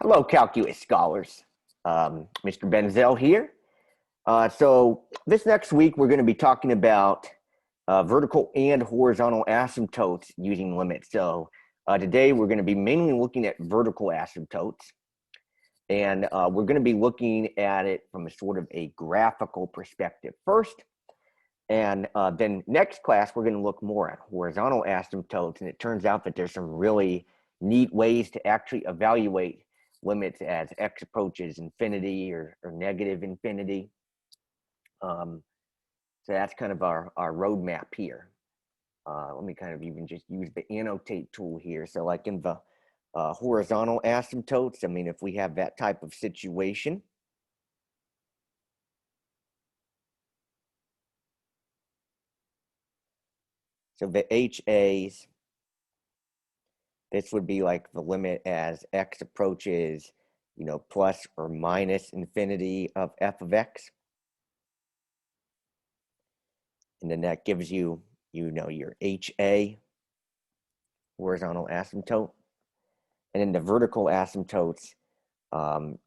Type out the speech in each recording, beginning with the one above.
Hello, calculus scholars. Mr. Benzel here. So this next week, we're going to be talking about vertical and horizontal asymptotes using limits. So today, we're going to be mainly looking at vertical asymptotes. And we're going to be looking at it from a sort of a graphical perspective first. And then next class, we're going to look more at horizontal asymptotes. And it turns out that there's some really neat ways to actually evaluate limits as x approaches infinity or negative infinity. So that's kind of our roadmap here. Let me kind of even just use the annotate tool here. So like in the horizontal asymptotes, I mean, if we have that type of situation, so the HAs, this would be like the limit as x approaches, plus or minus infinity of f of x. And then that gives you, your HA, horizontal asymptote. And in the vertical asymptotes,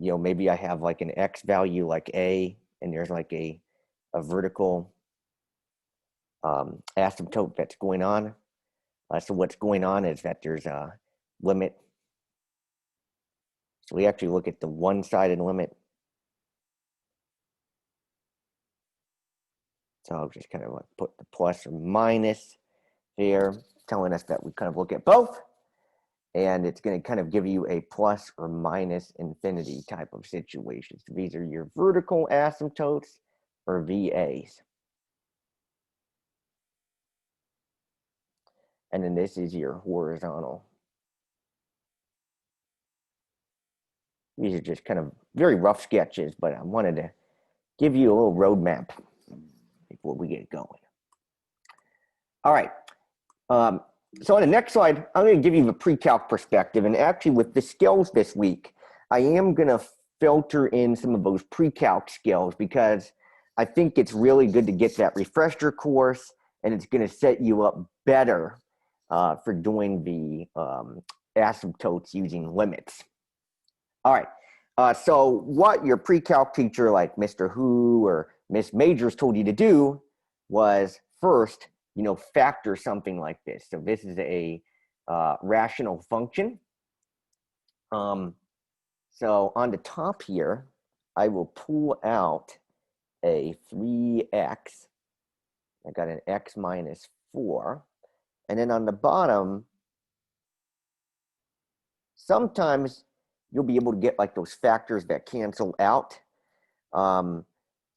maybe I have like an x value like A, and there's like a vertical asymptote that's going on. So what's going on is that there's a limit. So we actually look at the one-sided limit. So I'll just kind of like put the plus or minus there, telling us that we kind of look at both. And it's going to kind of give you a plus or minus infinity type of situation. So these are your vertical asymptotes or VAs. And then this is your horizontal. These are just kind of very rough sketches, but I wanted to give you a little roadmap before we get going. All right. So on the next slide, I'm going to give you the pre-calc perspective. And actually with the skills this week, I am going to filter in some of those pre-calc skills because I think it's really good to get that refresher course, and it's going to set you up better for doing the asymptotes using limits. All right. So what your pre-calc teacher like Mr. Who or Miss Majors told you to do was first, factor something like this. So this is a rational function. So on the top here, I will pull out a 3x. I got an x minus 4. And then on the bottom, sometimes you'll be able to get like those factors that cancel out.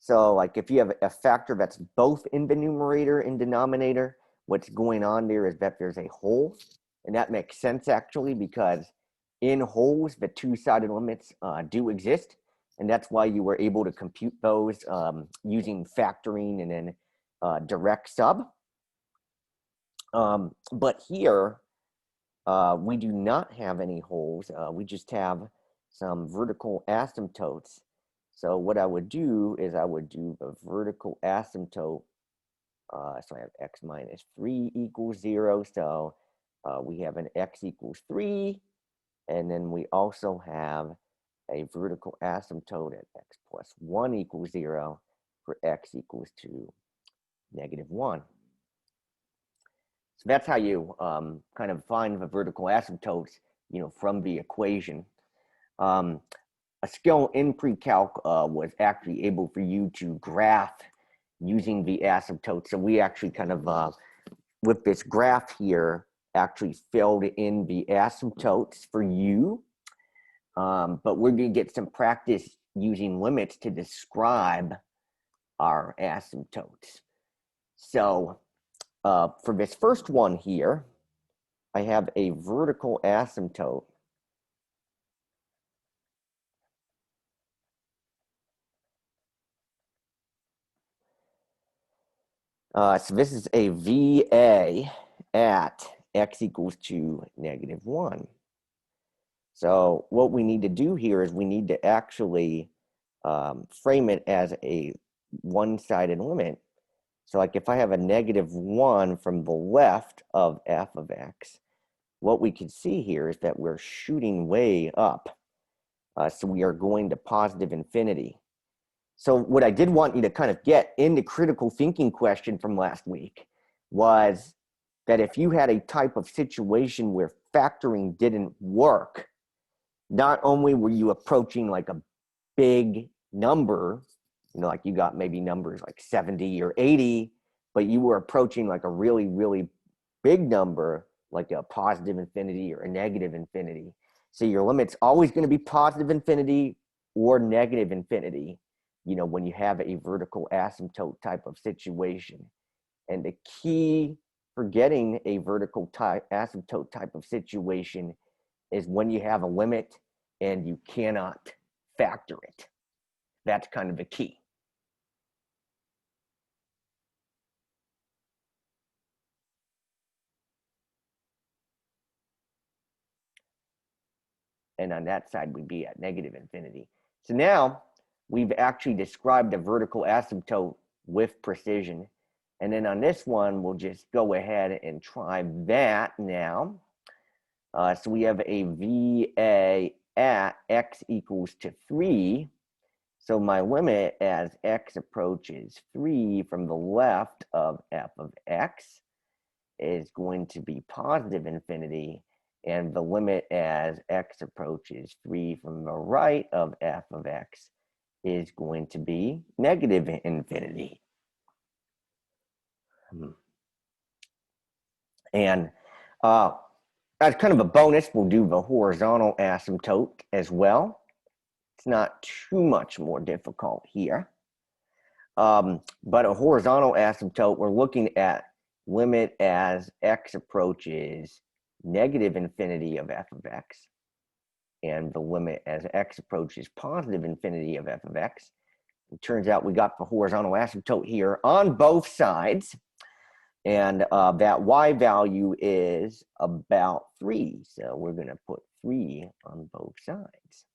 So like if you have a factor that's both in the numerator and denominator, what's going on there is that there's a hole. And that makes sense actually because in holes, the two-sided limits do exist. And that's why you were able to compute those using factoring and then direct sub. But here, we do not have any holes. We just have some vertical asymptotes. So what I would do is I would do the vertical asymptote. So I have x minus 3 equals 0. So we have an x equals 3. And then we also have a vertical asymptote at x plus 1 equals 0 for x equals to negative 1. So that's how you kind of find the vertical asymptotes, from the equation. A skill in pre-calc was actually able for you to graph using the asymptotes. So we actually kind of, with this graph here, actually filled in the asymptotes for you. But we're going to get some practice using limits to describe our asymptotes. So for this first one here, I have a vertical asymptote. So this is a VA at x equals to negative 1. So what we need to do here is we need to actually frame it as a one-sided limit. So like if I have a negative 1 from the left of f of x, what we can see here is that we're shooting way up. So we are going to positive infinity. So what I did want you to kind of get in the critical thinking question from last week was that if you had a type of situation where factoring didn't work, not only were you approaching like a big number, like you got maybe numbers like 70 or 80, but you were approaching like a really, really big number, like a positive infinity or a negative infinity. So your limit's always going to be positive infinity or negative infinity, when you have a vertical asymptote type of situation. And the key for getting a vertical asymptote type of situation is when you have a limit and you cannot factor it. That's kind of the key. And on that side, we'd be at negative infinity. So now we've actually described a vertical asymptote with precision. And then on this one, we'll just go ahead and try that now. So we have a VA at x equals to 3. So my limit as x approaches 3 from the left of f of x is going to be positive infinity, and the limit as x approaches 3 from the right of f of x is going to be negative infinity. And as kind of a bonus, we'll do the horizontal asymptote as well. It's not too much more difficult here. But a horizontal asymptote, we're looking at limit as x approaches negative infinity of f of x, and the limit as x approaches positive infinity of f of x. It turns out we got the horizontal asymptote here on both sides, and that y value is about 3. So we're going to put 3 on both sides.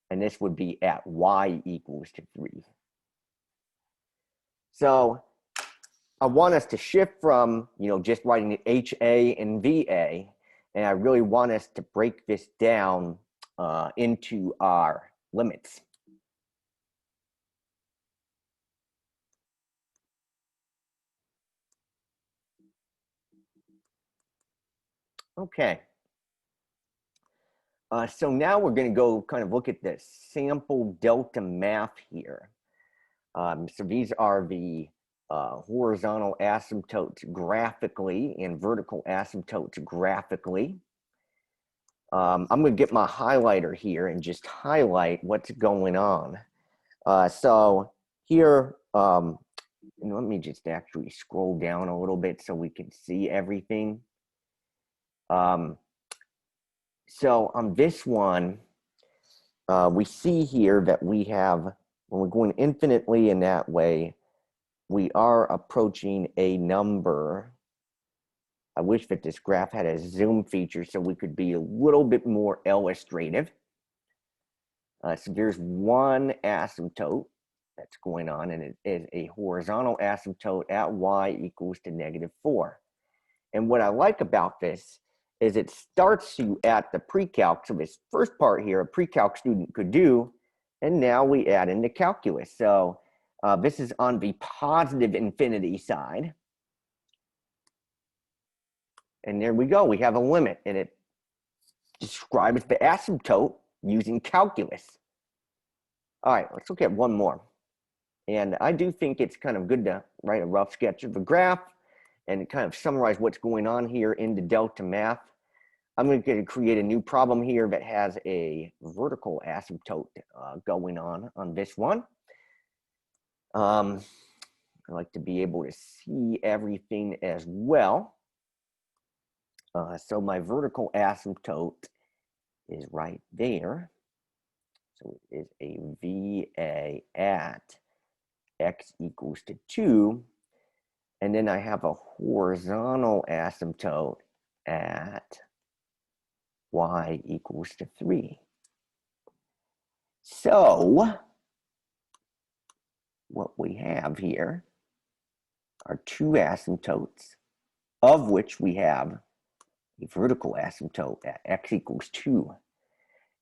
And this would be at y equals to 3. So I want us to shift from, just writing HA and VA, and I really want us to break this down into our limits. Okay. So now we're going to go kind of look at the sample delta math here. So these are the horizontal asymptotes graphically and vertical asymptotes graphically. I'm going to get my highlighter here and just highlight what's going on. So here, let me just actually scroll down a little bit so we can see everything. So on this one, we see here that we have, when we're going infinitely in that way, we are approaching a number. I wish that this graph had a zoom feature so we could be a little bit more illustrative. So there's one asymptote that's going on, and it is a horizontal asymptote at y equals to negative 4. And what I like about this is it starts you at the pre-calc. So this first part here, a pre-calc student could do, and now we add in the calculus. So this is on the positive infinity side. And there we go. We have a limit, and it describes the asymptote using calculus. All right, let's look at one more. And I do think it's kind of good to write a rough sketch of the graph and kind of summarize what's going on here in the delta math. I'm going to create a new problem here that has a vertical asymptote going on this one. I like to be able to see everything as well. So my vertical asymptote is right there. So it is a VA at x equals to 2. And then I have a horizontal asymptote at y equals to 3. So what we have here are two asymptotes, of which we have a vertical asymptote at x equals 2.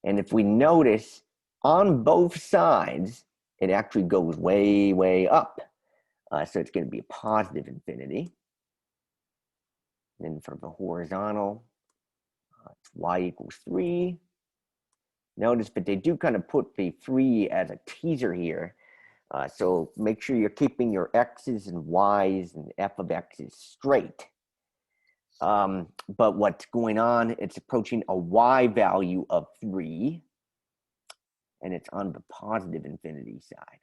And if we notice, on both sides, it actually goes way, way up. So it's going to be a positive infinity. Then for the horizontal, it's y equals 3. Notice, but they do kind of put the 3 as a teaser here. So make sure you're keeping your x's and y's and f of x is straight. But what's going on, it's approaching a y value of 3, and it's on the positive infinity side.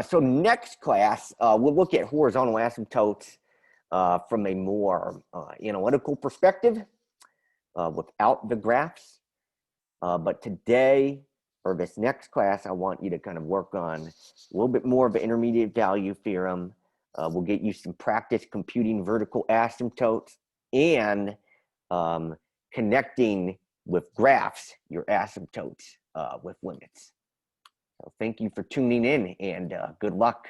So next class, we'll look at horizontal asymptotes from a more analytical perspective without the graphs. But today, or this next class, I want you to kind of work on a little bit more of an intermediate value theorem. We'll get you some practice computing vertical asymptotes and connecting with graphs your asymptotes with limits. So thank you for tuning in, and good luck.